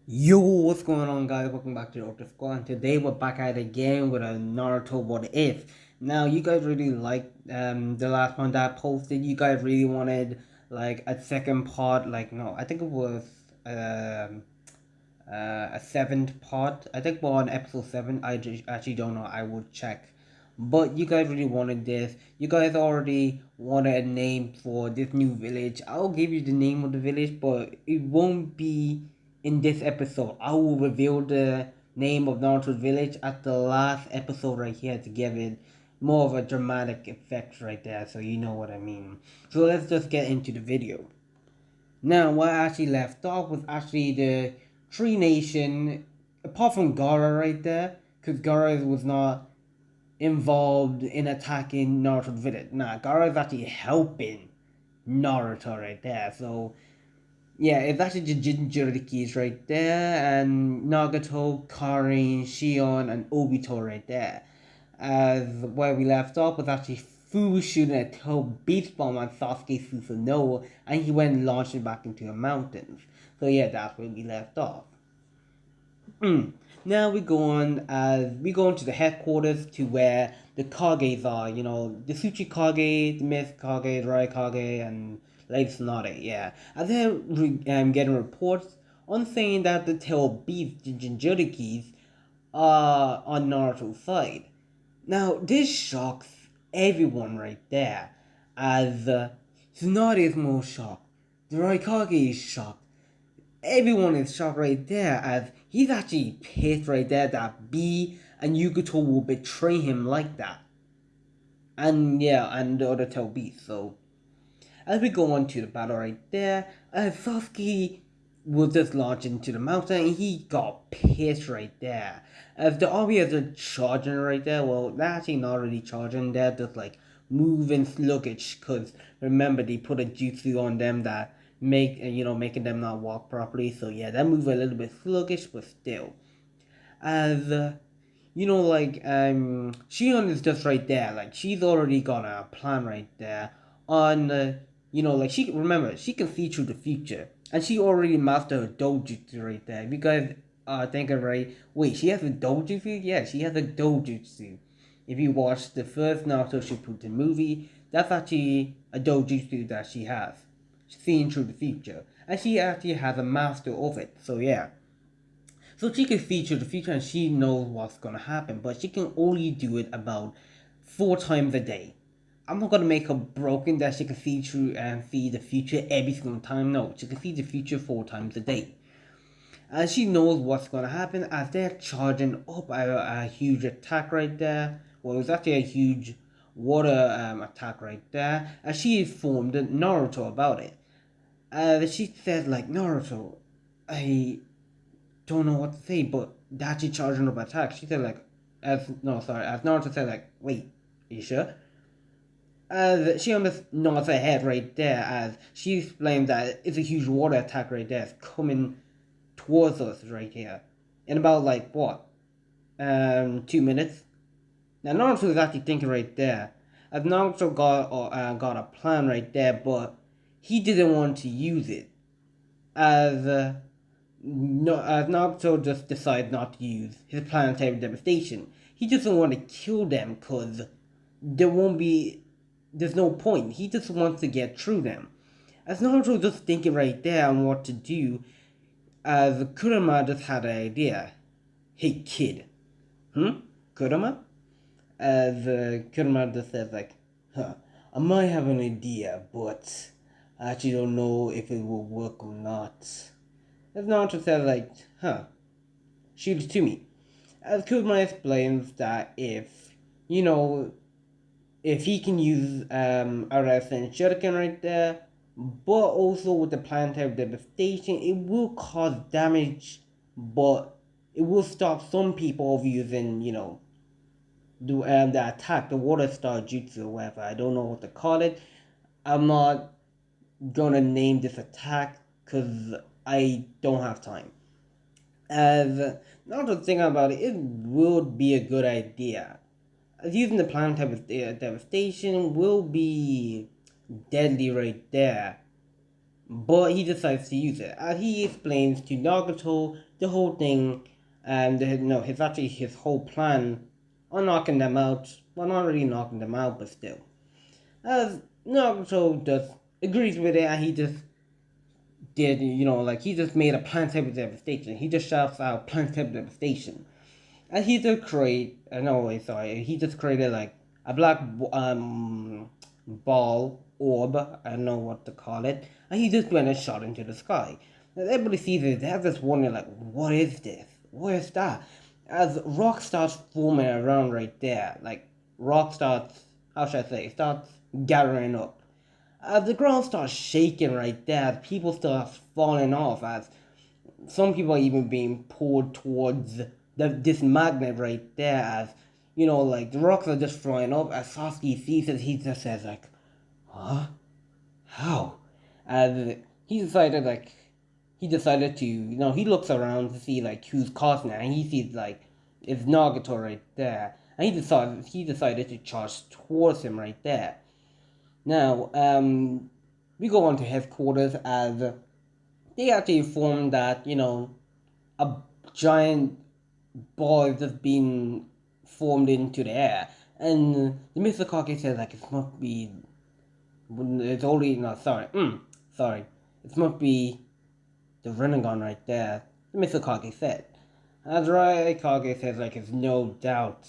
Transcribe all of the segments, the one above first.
Yo, what's going on, guys? Welcome back to Ultra Squad, and today we're back at it again with a Naruto What If. Now, you guys really liked the last one that I posted. You guys really wanted like a second part. Like, no, I think it was a seventh part. I think we're on episode 7. Actually don't know. I will check. But you guys really wanted this. You guys already wanted a name for this new village. I'll give you the name of the village, but it won't be in this episode. I will reveal the name of Naruto's village at the last episode right here to give it more of a dramatic effect right there, so you know what I mean. So let's just get into the video. Now, what I actually left off was actually the Tree Nation, apart from Gara right there, because Gara was not involved in attacking Naruto's village. Nah, Gara is actually helping Naruto right there. So yeah, it's actually the Jinchurikis right there, and Nagato, Karin, Shion, and Obito right there. As where we left off was actually Fu shooting a tail beast bomb on Sasuke Susanoo, and he went launching back into the mountains. So yeah, that's where we left off. Now we go into the headquarters to where the Kages are, the Tsuchi Kage, the Myth Kage, the Rai Kage, and Lady Tsunade, yeah. And they're getting reports on saying that the tail beasts, the Jinchurikis, are on Naruto's side. Now, this shocks everyone right there, as Tsunade is more shocked, the Raikage is shocked, everyone is shocked right there, as he's actually pissed right there that B and Yugoto will betray him like that. And yeah, and the other tail beasts, so as we go on to the battle right there, Sasuke will just launch into the mountain and he got pissed right there. As the army is charging right there, well, they're actually not really charging, they're just like moving sluggish, because remember they put a jutsu on them that making them not walk properly, so yeah, they move a little bit sluggish, but still. As Shion is just right there. Like, she's already got a plan right there on, like, she can see through the future. And she already mastered her dojutsu right there. If you guys are thinking, right, wait, she has a dojutsu? Yeah, she has a dojutsu. If you watch the first Naruto Shippuden movie, that's actually a dojutsu that she has. Seeing through the future. And she actually has a master of it. So, yeah. So she can feature the future and she knows what's gonna happen, but she can only do it about 4 times a day. I'm not gonna make her broken that she can see through and see the future every single time. No, she can see the future 4 times a day. And she knows what's gonna happen as they're charging up a huge attack right there. Well, it was actually a huge water attack right there. And she informed Naruto about it. She said like, Naruto, I don't know what to say, but Dachi charged another attack. She said like, as Naruto said like, wait, are you sure? As she almost nods her head right there as she explained that it's a huge water attack right there. It's coming towards us right here. In about like what? 2 minutes. Now Naruto is actually thinking right there. As Naruto got a plan right there, but he didn't want to use it. As no, Naruto just decided not to use his planetary devastation. He doesn't want to kill them because there's no point. He just wants to get through them. As Naruto just thinking right there on what to do, as Kurama just had an idea. Hey kid, Kurama? As Kurama just says like, I might have an idea, but I actually don't know if it will work or not. As Naruto says like, shoot it to me. As Kurama explains that if he can use Arrest and Shuriken right there, but also with the planetary devastation, it will cause damage, but it will stop some people of using, the attack, the water star jutsu or whatever. I don't know what to call it. I'm not gonna name this attack because I don't have time. As now to think about it, it would be a good idea. As using the planetary devastation will be deadly right there. but he decides to use it. As he explains to Nagato the whole thing, and no, his actually his whole plan on knocking them out. Well, not really knocking them out, but still. As Nagato just agrees with it, and he just did, like he just made a planetary devastation. He just shouts out planetary devastation. And he just create, no, wait, sorry, he just created like a black ball orb, I don't know what to call it, and he just went and shot into the sky. And everybody sees it, they have this wonder like, what is this? What is that? As rock starts forming around right there, like rock starts, how should I say, starts gathering up. As the ground starts shaking right there, people start falling off as some people are even being pulled towards this magnet right there as, like the rocks are just flying up. As Sasuke sees it, he just says like, huh? How? And he decided to, he looks around to see like who's causing it, and he sees like it's Nagato right there. And he decided to charge towards him right there. Now, we go on to headquarters as they actually informed that, a giant ball is just being formed into the air. And the Mr. Kage says like it must be, it's only, no, sorry, it must be the Rinnegan right there, the Mr. Kage said. As right, Kage says like it's no doubt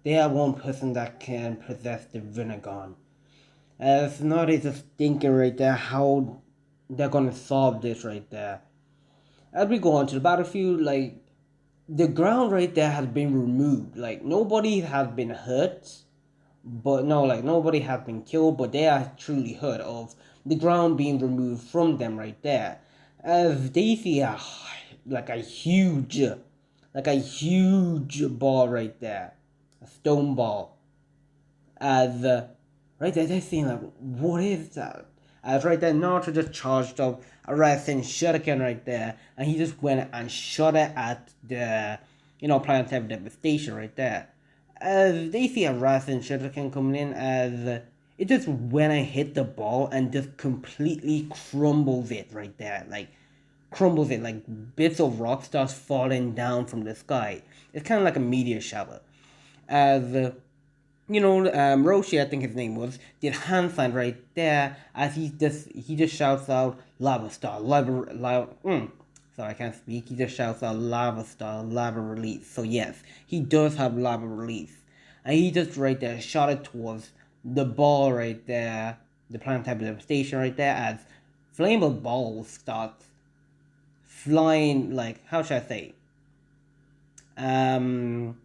they are one person that can possess the Rinnegan. It's not just thinking right there how they're gonna solve this right there. As we go on to the battlefield, like the ground right there has been removed. Like nobody has been hurt, but no, like nobody has been killed, but they are truly hurt of the ground being removed from them right there. As they see like a huge, like a huge ball right there, a stone ball. As right there, they're saying like, what is that? As right there, Naruto just charged up a Rasen Shuriken right there, and he just went and shot it at the, planetary devastation right there. As they see a Rasen Shuriken coming in, as it just went and hit the ball and just completely crumbles it right there, like crumbles it, like bits of rock starts falling down from the sky. It's kind of like a meteor shower. As Roshi, I think his name was, did hand sign right there as he just shouts out lava star, sorry, I can't speak. He just shouts out lava star, lava release. So yes, he does have lava release, and he just right there shot it towards the ball right there, the planetary station right there, as flammable balls starts flying, like how should I say, um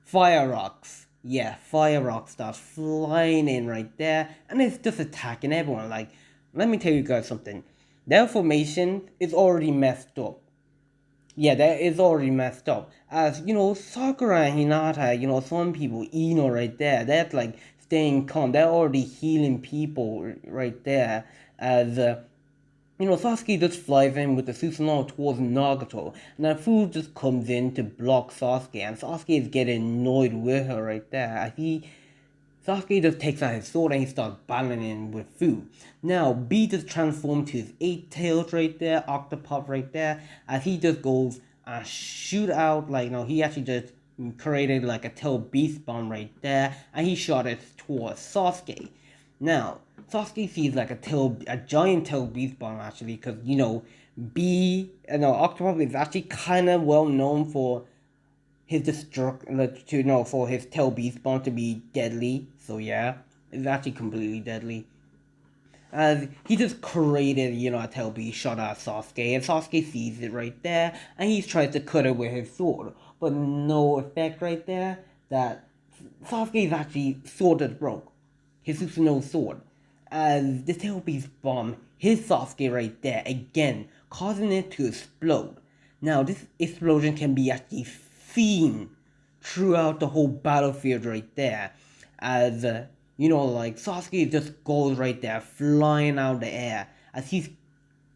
fire rocks. Yeah, fire rocks starts flying in right there, and it's just attacking everyone. Like, let me tell you guys something. Their formation is already messed up. Yeah, that is already messed up. As Sakura and Hinata, some people, right there, that's like staying calm. They're already healing people right there. As Sasuke just flies in with the Susanoo towards Nagato, and then Fu just comes in to block Sasuke, and Sasuke is getting annoyed with her right there. Sasuke just takes out his sword and he starts battling with Fu. Now, B just transformed to his 8 tails right there, Octopop right there, as he just goes and shoot out, like, he actually just created like a tail beast bomb right there, and he shot it towards Sasuke. Now, Sasuke sees like a giant tail beast bomb actually, because Octopus is actually kind of well known for his for his tail beast bomb to be deadly. So yeah, it's actually completely deadly. As he just created, a tail beast shot at Sasuke, and Sasuke sees it right there, and he tries to cut it with his sword, but no effect right there. That Sasuke's actually sword that broke. His Susanoo sword. As the tail beast bomb hit Sasuke right there again, causing it to explode. Now this explosion can be actually seen throughout the whole battlefield right there. As like Sasuke just goes right there, flying out the air as he's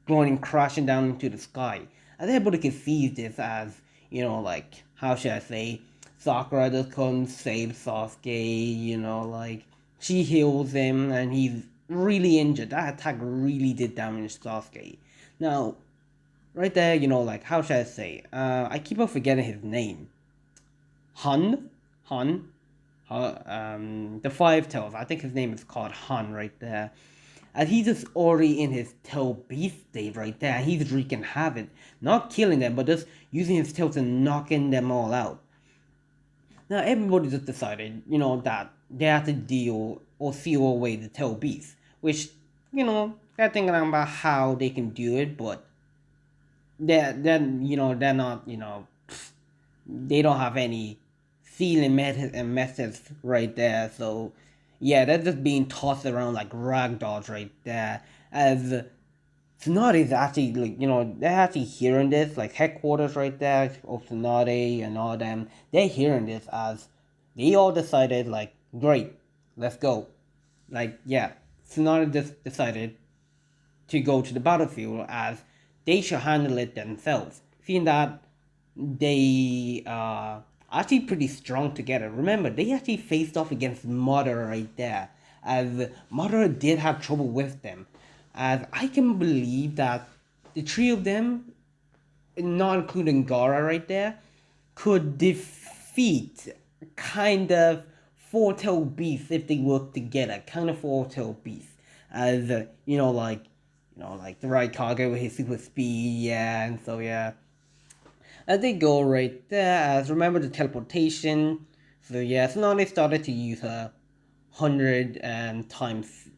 going crashing down into the sky. As everybody can see this as, like, how should I say, Sakura just comes, saves Sasuke, like, she heals him, and he's really injured. That attack really did damage Sasuke. Now, right there, like, how should I say? I keep on forgetting his name. Hun? Hun? The Five Tails. I think his name is called Hun right there. And he's just already in his tail beast state right there. He's wreaking havoc. Not killing them, but just using his tail to knocking them all out. Now everybody just decided, that they have to deal or seal away the tail beast. Which, they're thinking about how they can do it, but they're not, they don't have any sealing methods right there. So yeah, they're just being tossed around like rag dolls right there. As Tsunade is actually, like, they're actually hearing this, like headquarters right there of Tsunade and all them. They're hearing this as they all decided, like, great, let's go. Like, yeah, Tsunade just decided to go to the battlefield as they should handle it themselves, seeing that they are actually pretty strong together. Remember, they actually faced off against Madara right there, as Madara did have trouble with them. As I can believe that the three of them, not including Gara right there, could defeat kind of four-tailed beasts if they work together. Kind of four-tailed beasts, as like the Raikage with his super speed, yeah, and so yeah. As they go right there, as remember the teleportation. So yeah, so now they started to use her 100 times,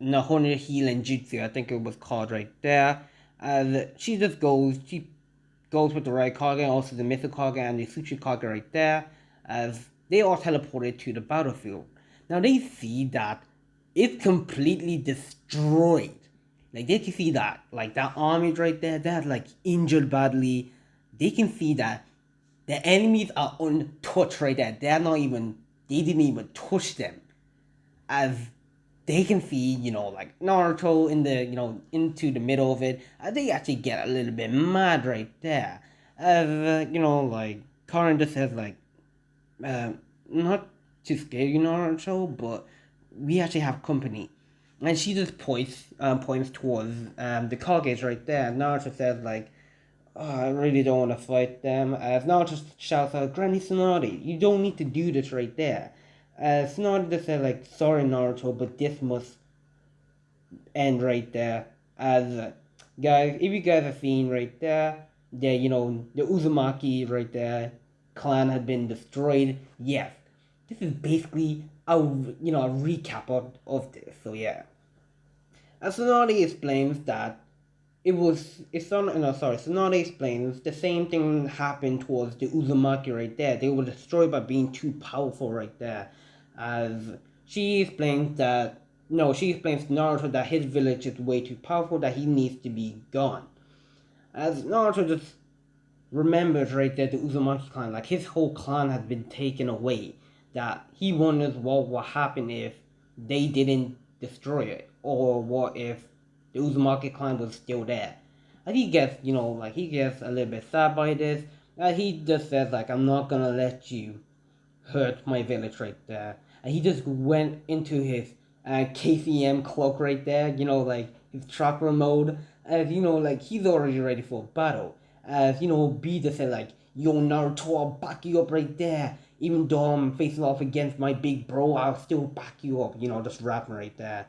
no, 100 healing jutsu, I think it was called right there. As she goes with the Raikage and also the Mizukage and the Tsuchikage right there, as they all teleported to the battlefield. Now they see that it's completely destroyed. Like they can see that, like that army right there, that's like injured badly. They can see that the enemies are untouched right there. They didn't even touch them. As they can see, like Naruto in the, into the middle of it, they actually get a little bit mad right there. As, like, Karin just says, like, uh, not to scare you, Naruto, but we actually have company. And she just points towards the Kages right there. And Naruto says, like, oh, I really don't want to fight them. As Naruto shouts out, Granny Tsunade, you don't need to do this right there. Tsunade just said, like, sorry, Naruto, but this must end right there. As guys, if you guys have seen right there, the Uzumaki right there clan had been destroyed. Yes, this is basically a recap of this. So yeah, as Tsunade explains that Tsunade explains the same thing happened towards the Uzumaki right there. They were destroyed by being too powerful right there. As she explains that no, she explains to Naruto that his village is way too powerful, that he needs to be gone. As Naruto just remembers right there the Uzumaki clan, like his whole clan has been taken away. That he wonders what will happen if they didn't destroy it, or what if the Uzumaki clan was still there. And he gets, he gets a little bit sad by this. And he just says, like, I'm not gonna let you hurt my village right there. And he just went into his KCM cloak right there, like his chakra mode. As like he's already ready for battle. As B just said, like, yo Naruto, I'll back you up right there. Even though I'm facing off against my big bro, I'll still back you up. Just rapping right there.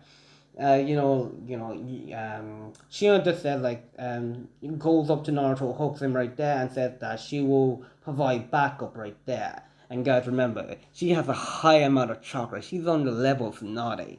Shion just said, like, goes up to Naruto, hugs him right there, and says that she will provide backup right there. And guys, remember, she has a high amount of chakra. She's on the level of Tsunade.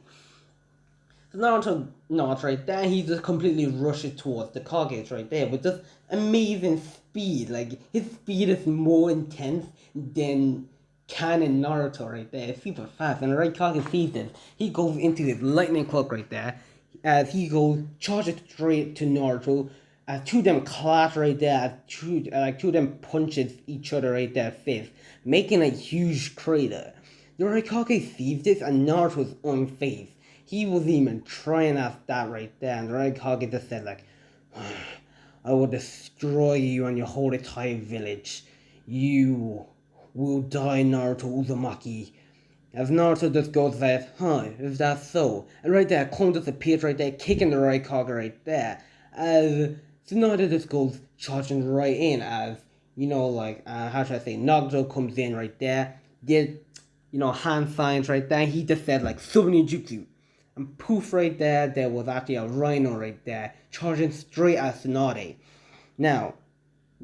So Naruto not right there. He just completely rushes towards the Kage right there with just amazing speed. Like his speed is more intense than Canon Naruto right there. It's super fast. And right Kage sees this. He goes into his lightning cloak right there. As he goes charges straight to Naruto. Two of them clash right there. Two of them punches each other right there face, making a huge crater. The Raikage sees this and Naruto's unfazed. He wasn't even trying at that right there, and the Raikage just said, like, I will destroy you and your whole entire village. You will die, Naruto Uzumaki. As Naruto just goes there, huh, is that so? And right there, Kon just appears right there, kicking the right Kage right there. As Tsunade just goes charging right in as, how should I say, Naruto comes in right there, did, hand signs right there, he just said like, Subuni Jutsu. And poof right there, there was actually a rhino right there, charging straight at Tsunade. Now,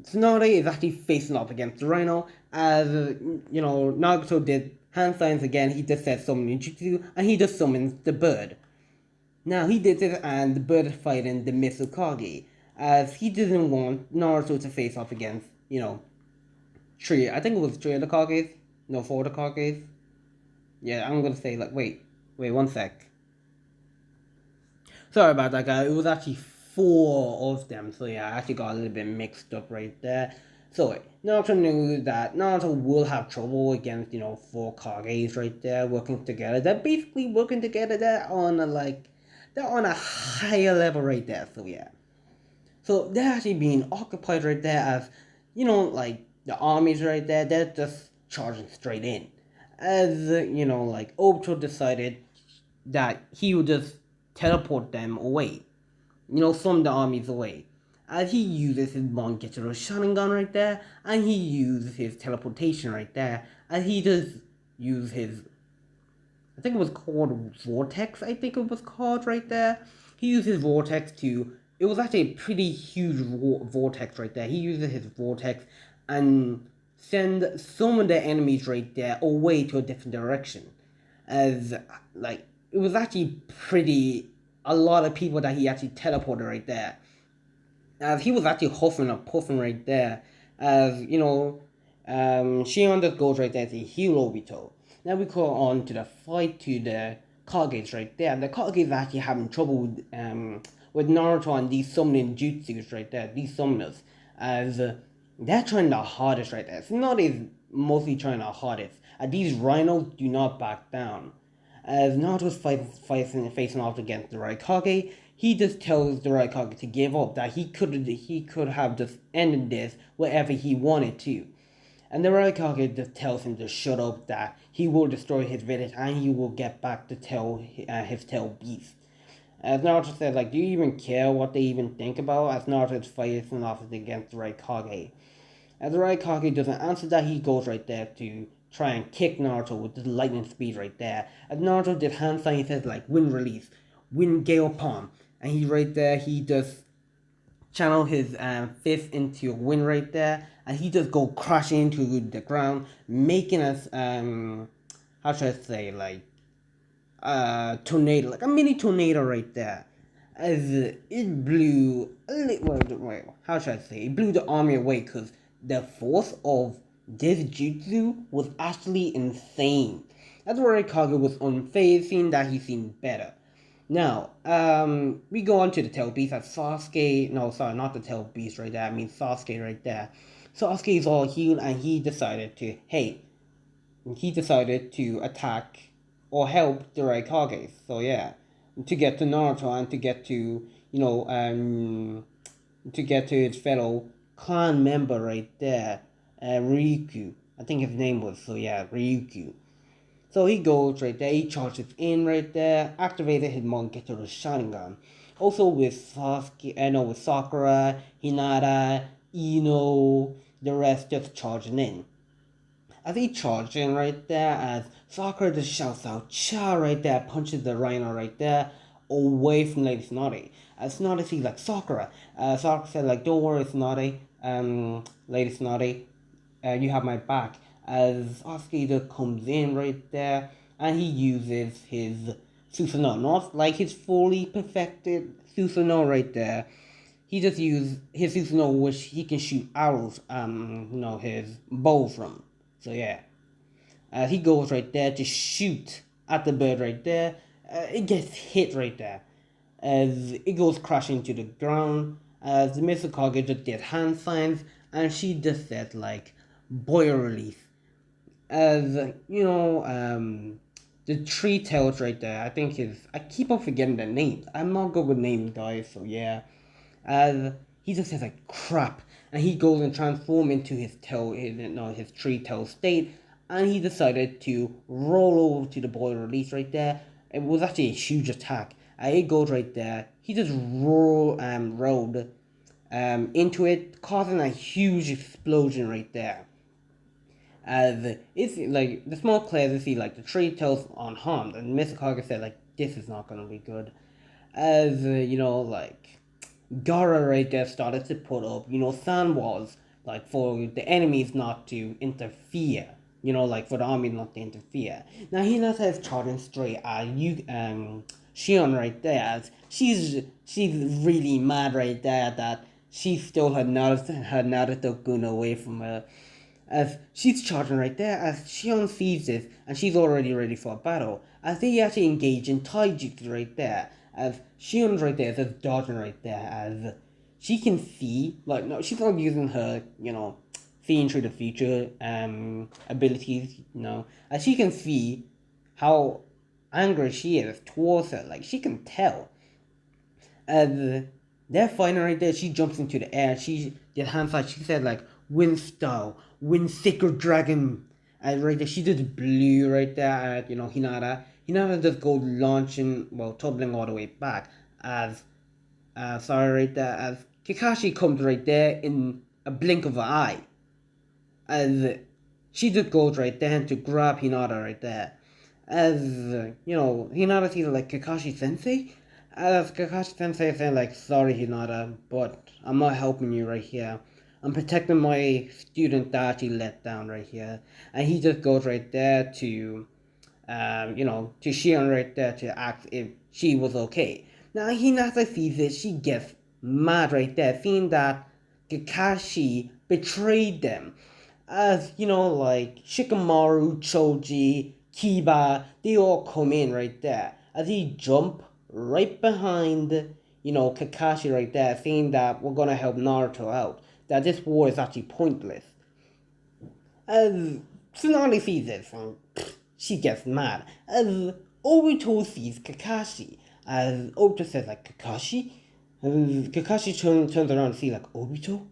Tsunade is actually facing up against the Rhino, as, Nagato did hand signs again, he just said summon ninjutsu, and he just summons the bird. Now, he did this, and the bird is fighting the Mizukage, as he didn't want Naruto to face off against, I think it was three of the Kages, no, four of the Kages. Yeah, I'm gonna say, like, wait, one sec. Sorry about that, guy. It was actually four of them, so yeah, I actually got a little bit mixed up right there. So Naruto knew that Naruto will have trouble against, four Kages right there working together. They're basically working together there on they're on a higher level right there, so yeah. So they're actually being occupied right there as, the armies right there, they're just charging straight in. As, Obito decided that he would just teleport them away. From the armies away. As he uses his Mongetaro Sharingan right there, and he uses his teleportation right there, and he just uses his, I think it was called Vortex, I think it was called right there. He used his Vortex to, it was actually a pretty huge Vortex right there. He uses his Vortex and send some of the enemies right there away to a different direction. As, it was actually pretty, a lot of people that he actually teleported right there. As he was actually huffing and puffing right there. As, Shion just goes right there to heal Obito. Now we go on to the fight to the Kages right there. The Kages actually having trouble with Naruto and these summoning jutsus right there, these summoners. As they're trying the hardest right there. It's not as mostly trying the hardest. These rhinos do not back down. As Naruto's facing off against the Raikage, he just tells the Raikage to give up, that he could have just ended this wherever he wanted to. And the Raikage just tells him to shut up, that he will destroy his village and he will get back to his tail beast. As Naruto said, do you even care what they even think about? As Naruto's facing off against the Raikage. As the Raikage doesn't answer that, he goes right there to try and kick Naruto with the lightning speed right there. As Naruto did hand sign, he says wind release, wind gale palm, and he right there, he just channel his fist into a wind right there, and he just go crashing into the ground, making us how should I say, tornado, like a mini tornado right there. As it blew, how should I say, it blew the army away, because the force of this jutsu was actually insane. That's where Kage was unfazed, seeing that he seemed better. Now, we go on to the tail beast at Sasuke. No, sorry, not the tail beast right there. I mean Sasuke right there. Sasuke is all healed, and he decided to attack or help the Raikage. So yeah, to get to Naruto and to get to his fellow clan member right there, Ryukyu. I think his name was, so yeah, Ryukyu. So he goes right there, he charges in right there, activated his Mongetaro Sharingan. Also with with Sakura, Hinata, Ino, the rest just charging in. As he charged in right there, as Sakura just shouts out "Cha" right there, punches the rhino right there, away from Lady Tsunade. As Tsunade sees Sakura, Sakura said don't worry Tsunade, Lady Tsunade, you have my back. As Sasuke comes in right there, and he uses his Susanoo, not like his fully perfected Susanoo right there. He just used his Susanoo, which he can shoot arrows, his bow from. So yeah, as he goes right there to shoot at the bird right there, it gets hit right there. As it goes crashing to the ground, as the Mizukage just did hand signs, and she just said boil release. As the tree tails right there, I keep on forgetting the names. I'm not good with names, guys, so yeah. As he just says crap, and he goes and transforms into his tree tail state, and he decided to roll over to the boiler release right there. It was actually a huge attack. It goes right there. He just rolled into it, causing a huge explosion right there. As it's like the small players see like the tree tells unharmed, and Mr. Carter said like this is not gonna be good. As like Gara right there started to put up sand walls like for the enemies not to interfere. Like for the army not to interfere. Now he not has charging straight at you Shion right there, as she's really mad right there that she stole her Naruto gun away from her, as she's charging right there, as Shion sees this and she's already ready for a battle, as they actually engage in taijutsu right there, as Shion's right there just dodging right there, as she can see, like, no, she's not using her, seeing through the future abilities, as she can see how angry she is towards her, like, she can tell. As they're fighting right there, she jumps into the air. She did hand fight. She said like wind style, wind sacred dragon. And right there, she just blew right there at Hinata. Hinata just go launching, well, tumbling all the way back. As sorry right there, as Kakashi comes right there in a blink of an eye. As she just goes right there to grab Hinata right there. As Hinata sees like Kakashi Sensei. As Kakashi Sensei saying like, sorry Hinata, but I'm not helping you right here. I'm protecting my student that actually let down right here. And he just goes right there to to Shion right there to ask if she was okay. Now Hinata sees it, she gets mad right there, seeing that Kakashi betrayed them. As like Shikamaru, Choji, Kiba, they all come in right there. As he jump right behind, Kakashi right there, saying that we're gonna help Naruto out. That this war is actually pointless. As Tsunade sees this, and she gets mad. As Obito sees Kakashi, as Obito says like Kakashi, and Kakashi turns around to see like Obito,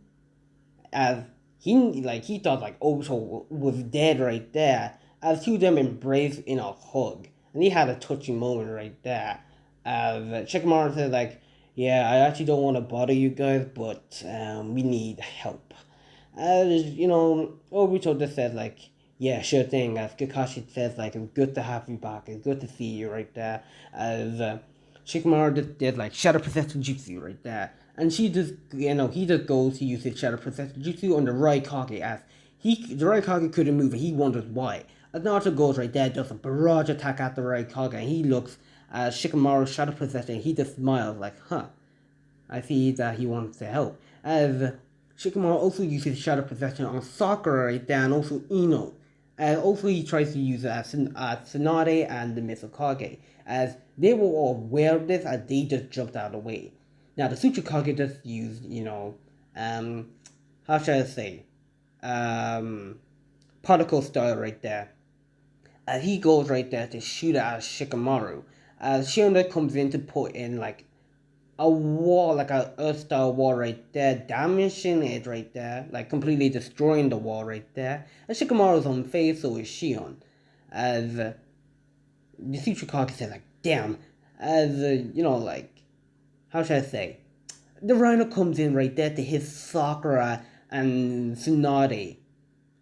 as he thought like Obito was dead right there. As two of them embraced in a hug, and he had a touching moment right there. As Shikamaru said like, yeah, I actually don't want to bother you guys, but we need help. As Obito just said like, yeah, sure thing. As Kakashi says like, it's good to have you back. It's good to see you right there. As Shikamaru just did like Shadow Protector Jutsu right there. And he just goes to use his Shadow Protector Jutsu on the Raikage, as the Raikage couldn't move and he wonders why. As Naruto goes right there, does a barrage attack at the Raikage, and he looks at Shikamaru's Shadow Protector and he just smiles like, huh, I see that he wants to help. As Shikamaru also uses Shadow Protector on Sakura right there, and also Ino. And also he tries to use it at Tsunade and the Mizukage, as they were all aware of this and they just jumped out of the way. Now the Tsuchikage just used, how should I say, particle style right there. As he goes right there to shoot at Shikamaru. As Shionda comes in to put in like a wall, like a earth style wall right there, damaging it right there, like completely destroying the wall right there. And Shikamaru's on face, so is Shion. As the Tsuchikage said like, damn. As like, how should I say? The Rhino comes in right there to hit Sakura and Tsunade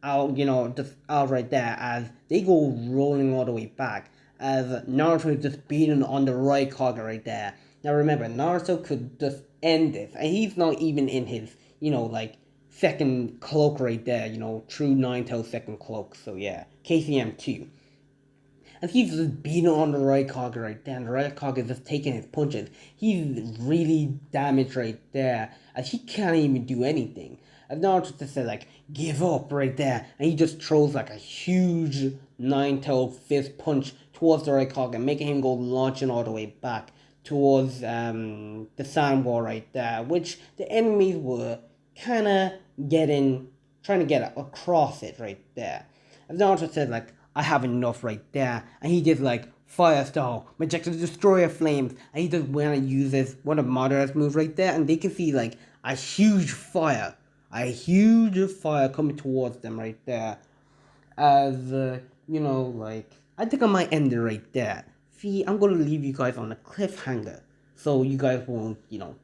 out, just out right there, as they go rolling all the way back. As Naruto is just beating on the Raikage right there. Now remember, Naruto could just end this, and he's not even in his, like, second cloak right there, true Nine-Tail second cloak, so yeah, KCM2. And he's just beating on the Raikage right there, and the Raikage is just taking his punches. He's really damaged right there, as he can't even do anything. And Naruto just said like, give up right there, and he just throws like a huge nine-tailed fist punch towards the Raikage, making him go launching all the way back towards the sand wall right there, which the enemies were kinda trying to get across it right there. And Naruto said like, I have enough right there, and he did like fire style, Majecta Destroyer Flames, and he just went and uses one of Madara's moves right there, and they can see like a huge fire coming towards them right there. as like I think I might end it right there. See, I'm gonna leave you guys on a cliffhanger, so you guys won't, you know,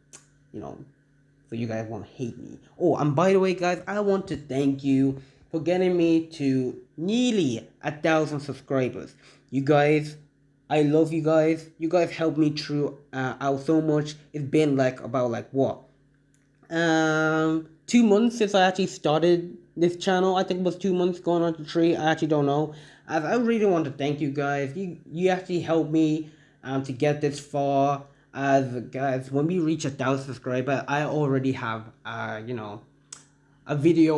so you guys won't hate me. Oh, and by the way, guys, I want to thank you for getting me to nearly 1,000 subscribers. You guys, I love you guys. You guys helped me through out so much. It's been like about like what 2 months since I actually started this channel. I think it was 2 months going on to three. I actually don't know. As I really want to thank you guys. You actually helped me to get this far. As guys, when we reach 1,000 subscribers, I already have a video